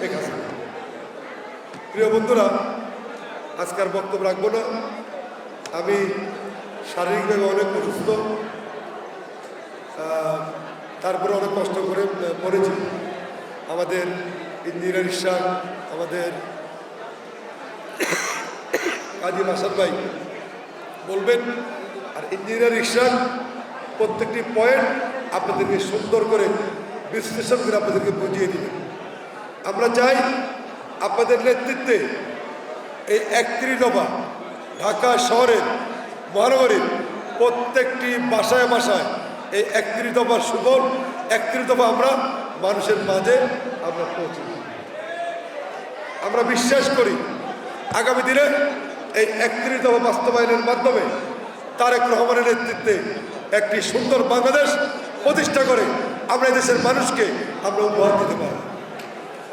শেখ হাসিনা। প্রিয় বন্ধুরা, আজকের বক্তব্য রাখবো না। আমি শারীরিকভাবে অনেক অসুস্থ, তারপরে অনেক কষ্ট করে পড়েছি। আমাদের ইঞ্জিনিয়ার ইশাক, আমাদের কাজী মাসাদ ভাই বলবেন, আর ইঞ্জিনিয়ার ইশাক প্রত্যেকটি পয়েন্ট আপনাদেরকে সুন্দর করে বিশ্লেষণ করে আপনাদেরকে বুঝিয়ে দিবেন। আমরা চাই আপনাদের নেতৃত্বে এই 31 দফা ঢাকা শহরের মহানগরীর প্রত্যেকটি বাসায় বাসায় এই 31 দফার সুফল, 31 দফা আমরা মানুষের মাঝে আমরা পৌঁছে দিই। আমরা বিশ্বাস করি আগামী দিনে এই 31 দফা বাস্তবায়নের মাধ্যমে তারেক রহমানের নেতৃত্বে একটি সুন্দর বাংলাদেশ প্রতিষ্ঠা করে আমরা দেশের মানুষকে আমরা উপহার দিতে পারি।